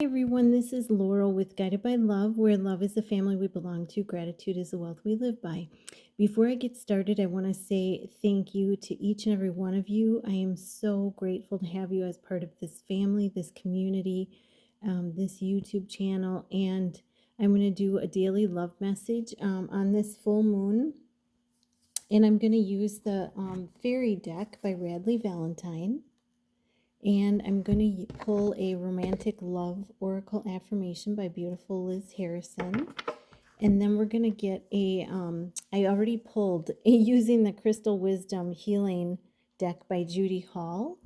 Hey everyone, this is Laurel with Guided by Love, where love is the family we belong to, gratitude is the wealth we live by. Before I get started, I want to say thank you to each and every one of you. I am so grateful to have you as part of this family, this community, this YouTube channel, and I'm going to do a daily love message on this full moon. And I'm going to use the Fairy deck by Radley Valentine. And I'm going to pull a romantic love oracle affirmation by beautiful Liz Harrison. And then we're going to get I already pulled using the Crystal Wisdom Healing deck by Judy Hall.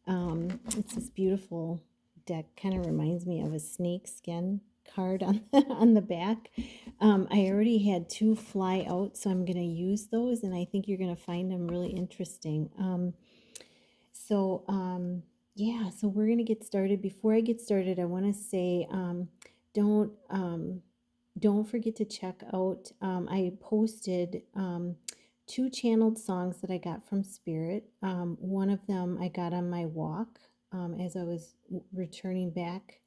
It's this beautiful deck, kind of reminds me of a snake skin card on the back. I already had two fly out, so I'm going to use those, and I think you're going to find them really interesting. Yeah, so we're going to get started. Before I get started, I want to say don't don't forget to check out, I posted two channeled songs that I got from Spirit. One of them I got on my walk as I was returning back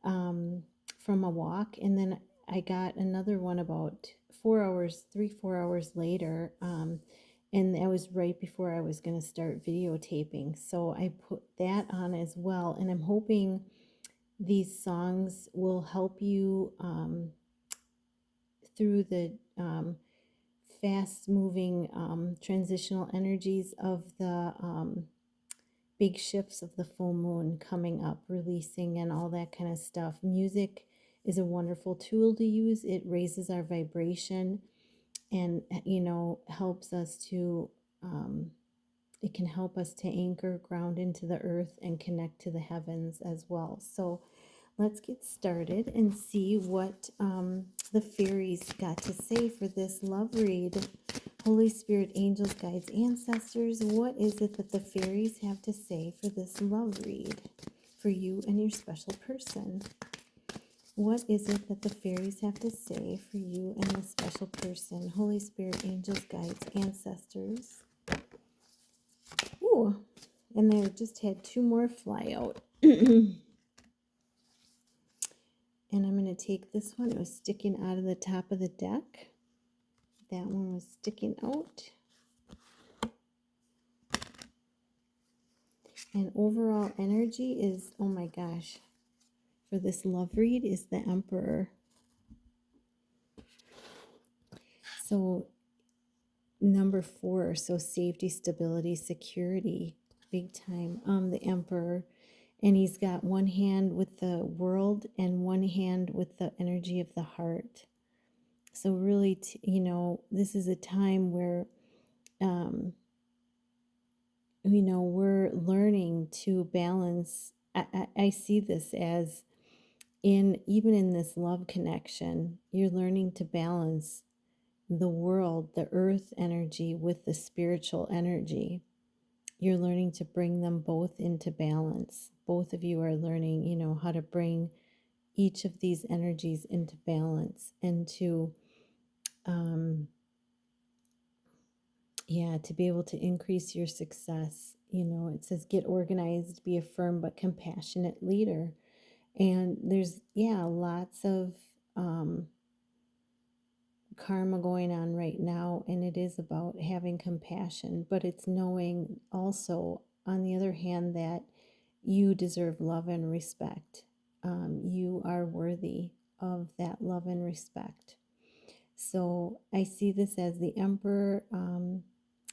from a walk, and then I got another one about 4 hours later, and that was right before I was going to start videotaping. So I put that on as well, and I'm hoping these songs will help you through the fast moving transitional energies of the big shifts of the full moon coming up, releasing, and all that kind of stuff. Music is a wonderful tool to use. It raises our vibration and, helps us to, it can help us to anchor, ground into the earth, and connect to the heavens as well. So let's get started and see what the fairies got to say for this love read. Holy Spirit, angels, guides, ancestors, what is it that the fairies have to say for this love read for you and your special person? What is it that the fairies have to say for you and the special person? Holy Spirit, angels, guides, ancestors. Ooh, and they just had two more fly out. And I'm going to take this one. It was sticking out of the top of the deck. That one was sticking out. And overall energy is, oh my gosh, for this love read is the Emperor. So number 4, so safety, stability, security, big time. The Emperor. And he's got one hand with the world and one hand with the energy of the heart. So really, this is a time where, we're learning to balance. I see this as even in this love connection, you're learning to balance the world, the earth energy with the spiritual energy. You're learning to bring them both into balance. Both of you are learning, how to bring each of these energies into balance and to, to be able to increase your success. It says get organized, be a firm but compassionate leader. And there's, lots of karma going on right now, and it is about having compassion, but it's knowing also, on the other hand, that you deserve love and respect. You are worthy of that love and respect. So I see this as the Emperor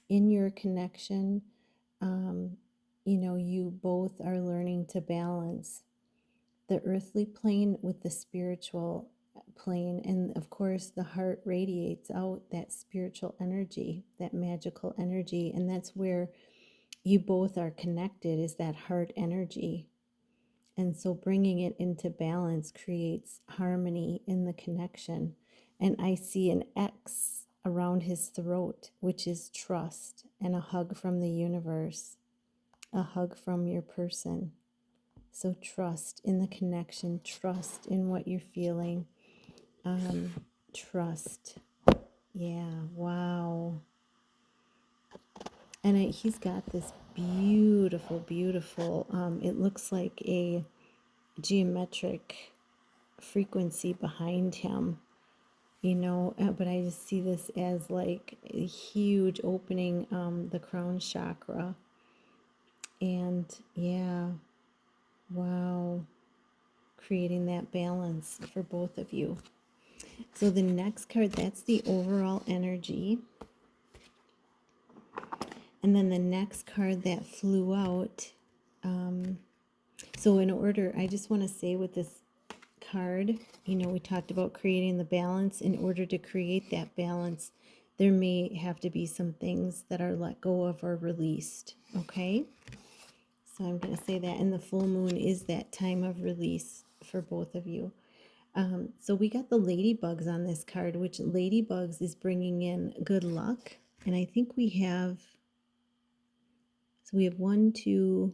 in your connection. You both are learning to balance the earthly plane with the spiritual plane. And of course, the heart radiates out that spiritual energy, that magical energy. And that's where you both are connected, is that heart energy. And so bringing it into balance creates harmony in the connection. And I see an X around his throat, which is trust, and a hug from the universe, a hug from your person. So trust in the connection, trust in what you're feeling, trust. Yeah, wow. And he's got this beautiful, beautiful, it looks like a geometric frequency behind him, but I just see this as like a huge opening, the crown chakra. And yeah, wow, creating that balance for both of you. So the next card, that's the overall energy. And then the next card that flew out, so in order, I just want to say with this card, we talked about creating the balance. In order to create that balance, there may have to be some things that are let go of or released, okay? So I'm going to say that, and the full moon is that time of release for both of you. So we got the ladybugs on this card, which ladybugs is bringing in good luck. And I think we have 1, 2,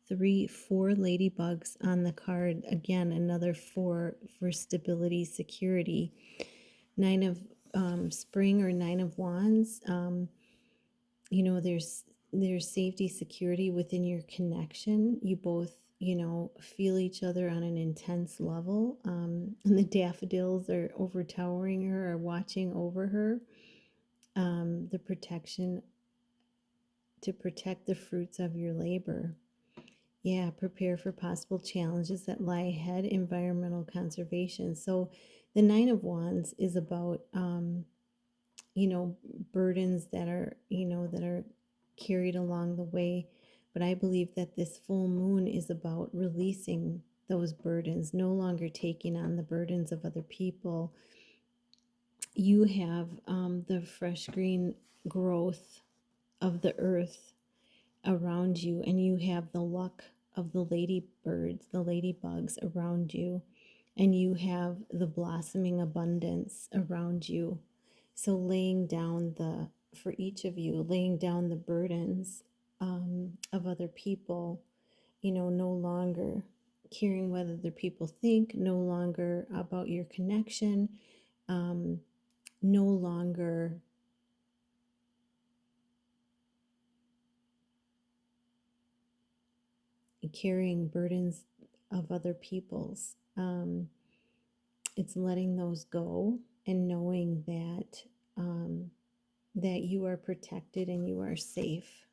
3, 4 ladybugs on the card. Again, another 4 for stability, security. 9 of spring or 9 of wands. There's safety, security within your connection. You both, feel each other on an intense level. And the daffodils are overtowering her or watching over her. The protection to protect the fruits of your labor. Yeah, prepare for possible challenges that lie ahead, environmental conservation. So the 9 of wands is about, burdens that are carried along the way. But I believe that this full moon is about releasing those burdens, no longer taking on the burdens of other people. You have the fresh green growth of the earth around you, and you have the luck of the ladybirds, the ladybugs around you, and you have the blossoming abundance around you. So for each of you, laying down the burdens of other people, no longer caring what other people think, no longer about your connection, no longer carrying burdens of other people's. It's letting those go and knowing that you are protected and you are safe.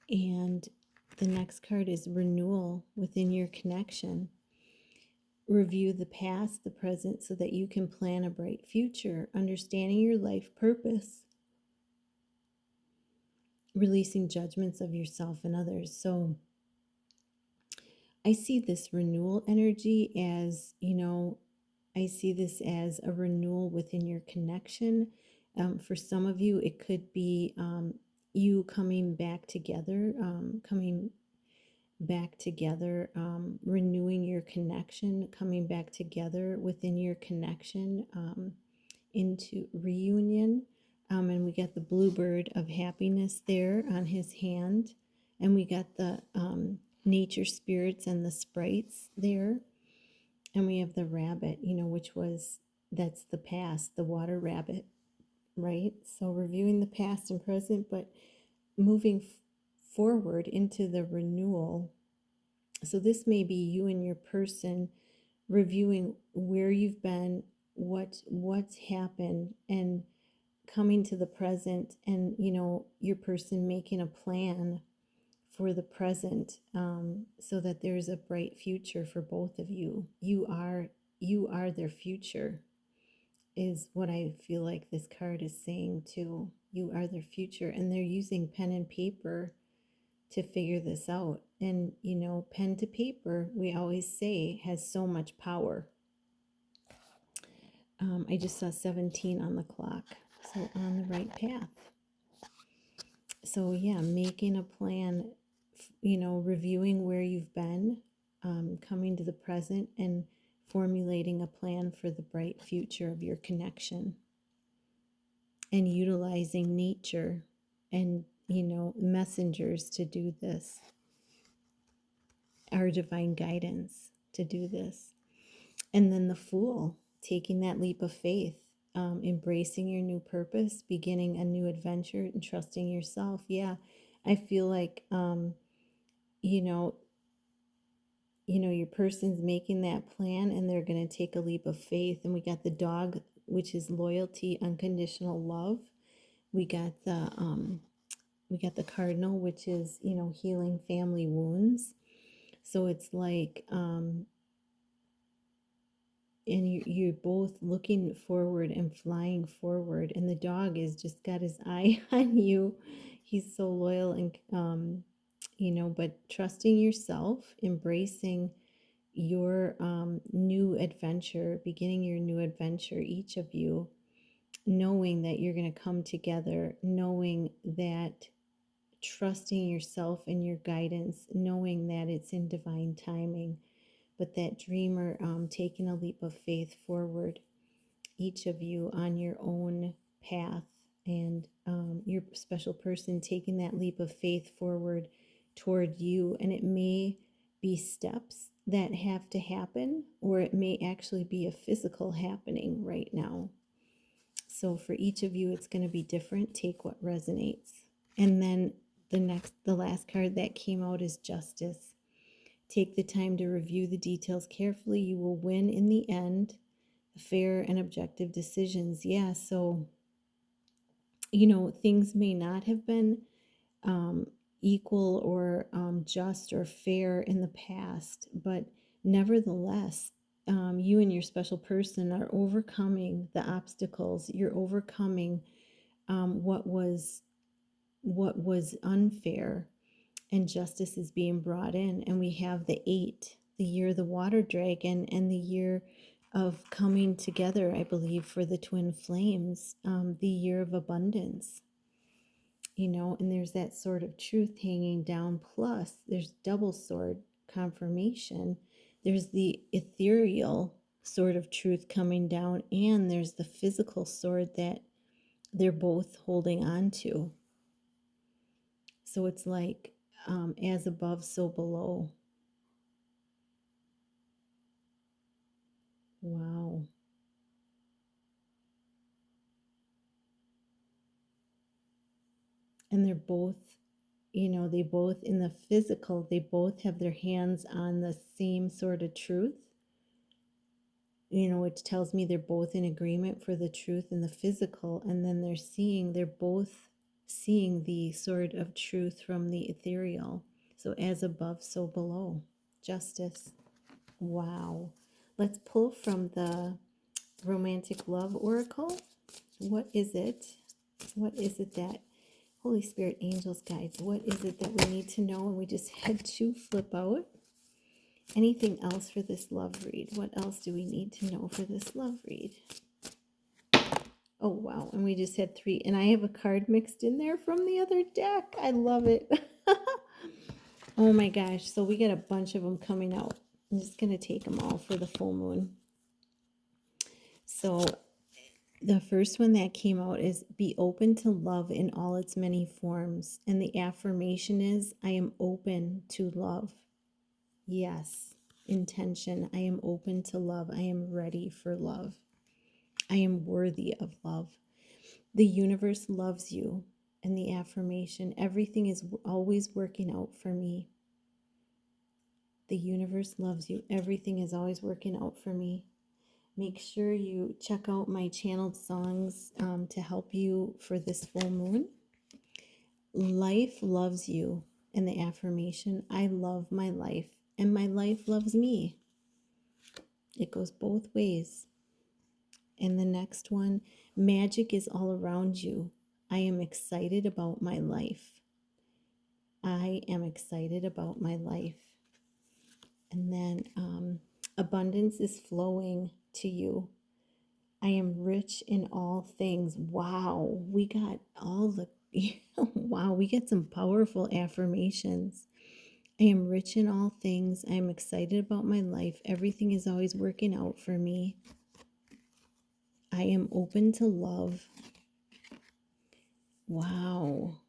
And the next card is renewal within your connection. Review the past, the present, so that you can plan a bright future, understanding your life purpose, releasing judgments of yourself and others. So I see this renewal energy as, I see this as a renewal within your connection. For some of you, it could be you coming back together, renewing your connection, coming back together within your connection, into reunion. And we got the bluebird of happiness there on his hand. And we got the nature spirits and the sprites there. And we have the rabbit, that's the past, the water rabbit, right? So reviewing the past and present, but moving forward into the renewal. So this may be you and your person reviewing where you've been, what's happened, and coming to the present, and your person making a plan for the present, so that there's a bright future for both of you. You are their future, is what I feel like this card is saying too. You are their future, and they're using pen and paper to figure this out. And pen to paper, we always say, has so much power. I just saw 17 on the clock, so on the right path. So yeah, making a plan, reviewing where you've been, coming to the present, and formulating a plan for the bright future of your connection, and utilizing nature and messengers to do this, our divine guidance to do this. And then the Fool, taking that leap of faith, embracing your new purpose, beginning a new adventure, and trusting yourself. Yeah, I feel like, your person's making that plan and they're going to take a leap of faith. And we got the dog, which is loyalty, unconditional love. We got the cardinal, which is, healing family wounds. So it's like, and you're both looking forward and flying forward, and the dog is just got his eye on you. He's so loyal, and but trusting yourself, embracing your new adventure, beginning your new adventure, each of you, knowing that you're going to come together, knowing that, trusting yourself and your guidance, knowing that it's in divine timing, but that dreamer, taking a leap of faith forward, each of you on your own path, and your special person taking that leap of faith forward toward you. And it may be steps that have to happen, or it may actually be a physical happening right now. So for each of you, it's going to be different. Take what resonates. And then the last card that came out is justice. Take the time to review the details carefully. You will win in the end. Fair and objective decisions. Yeah, so, things may not have been equal or just or fair in the past, but nevertheless, you and your special person are overcoming the obstacles. You're overcoming what was unfair, and justice is being brought in. And we have the 8, the year of the water dragon, and the year of coming together, I believe, for the twin flames, the year of abundance. And there's that sword of truth hanging down, plus there's double sword confirmation. There's the ethereal sword of truth coming down, and there's the physical sword that they're both holding on to. So it's like, as above, so below. Wow. And they're both, they both, in the physical, they both have their hands on the same sort of truth, which tells me they're both in agreement for the truth in the physical. And then they're both seeing the sword of truth from the ethereal. So as above, so below. Justice. Wow. Let's pull from the romantic love oracle. What is it? What is it that Holy Spirit, angels, guides, what is it that we need to know? And we just had to flip out. Anything else for this love read? What else do we need to know for this love read? Oh, wow. And we just had 3. And I have a card mixed in there from the other deck. I love it. Oh my gosh. So we got a bunch of them coming out. I'm just going to take them all for the full moon. So the first one that came out is be open to love in all its many forms. And the affirmation is, I am open to love. Yes. Intention. I am open to love. I am ready for love. I am worthy of love. The universe loves you. And the affirmation, everything is always working out for me. The universe loves you. Everything is always working out for me. Make sure you check out my channeled songs to help you for this full moon. Life loves you. And the affirmation, I love my life, and my life loves me. It goes both ways. And the next one, magic is all around you. I am excited about my life. I am excited about my life. And then abundance is flowing to you. I am rich in all things. Wow, we got all the, wow, we get some powerful affirmations. I am rich in all things. I am excited about my life. Everything is always working out for me. I am open to love. Wow.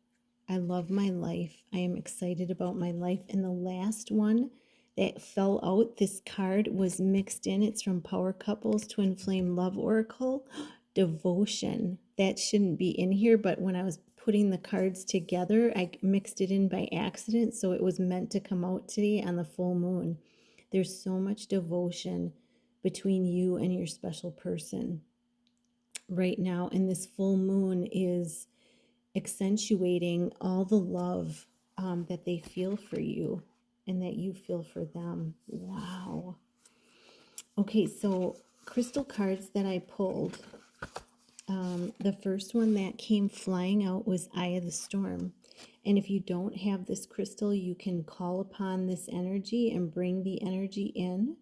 I love my life. I am excited about my life. And the last one that fell out, this card was mixed in. It's from Power Couples Twin Flame Love Oracle. Devotion. That shouldn't be in here, but when I was putting the cards together, I mixed it in by accident. So it was meant to come out today on the full moon. There's so much devotion between you and your special person right now. And this full moon is accentuating all the love that they feel for you and that you feel for them. Wow. Okay, so crystal cards that I pulled. The first one that came flying out was Eye of the Storm. And if you don't have this crystal, you can call upon this energy and bring the energy in.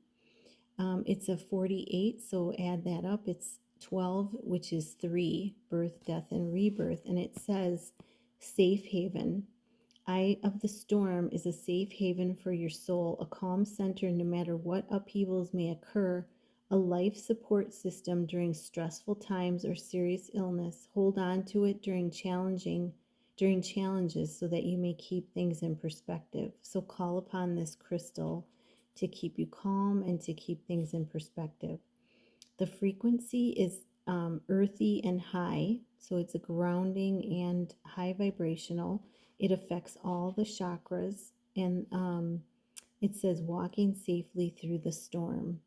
It's a 48, so add that up. It's 12, which is 3, birth, death, and rebirth. And it says safe haven. Eye of the Storm is a safe haven for your soul, a calm center no matter what upheavals may occur, a life support system during stressful times or serious illness. Hold on to it during challenges so that you may keep things in perspective. So call upon this crystal to keep you calm and to keep things in perspective. The frequency is earthy and high, so it's a grounding and high vibrational. It affects all the chakras, and it says walking safely through the storm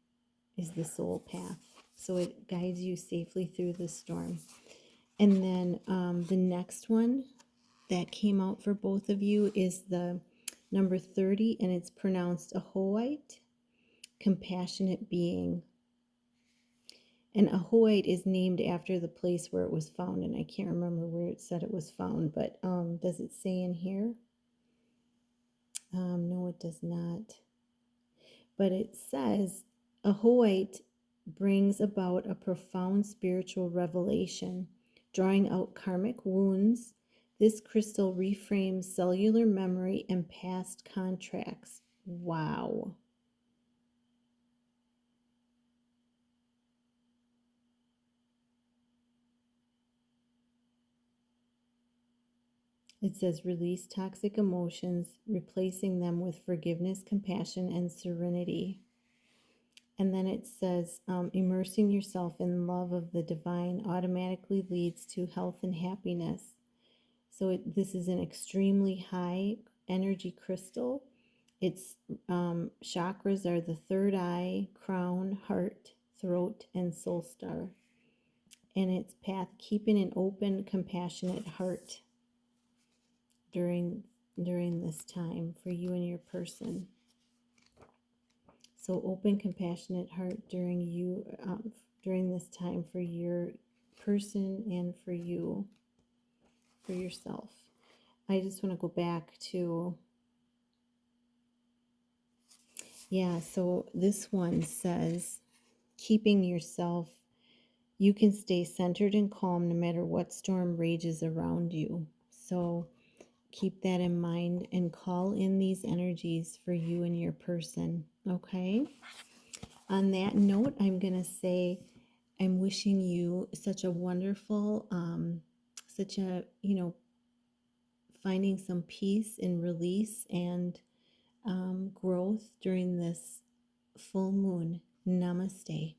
is the soul path. So it guides you safely through the storm. And then the next one that came out for both of you is the number 30, and it's pronounced Ahoite, compassionate being. And Ahoite is named after the place where it was found, and I can't remember where it said it was found, but does it say in here? No, it does not. But it says Ahoite brings about a profound spiritual revelation, drawing out karmic wounds. This crystal reframes cellular memory and past contracts. Wow. It says release toxic emotions, replacing them with forgiveness, compassion, and serenity. And then it says immersing yourself in love of the divine automatically leads to health and happiness. So this is an extremely high energy crystal. Its chakras are the third eye, crown, heart, throat, and soul star. And its path, keeping an open, compassionate heart during this time for you and your person. So open, compassionate heart during this time for your person and for you, for yourself. I just want to go back to, so this one says, keeping yourself, you can stay centered and calm no matter what storm rages around you. So keep that in mind and call in these energies for you and your person, okay? On that note, I'm going to say I'm wishing you such a wonderful, finding some peace and release and growth during this full moon. Namaste.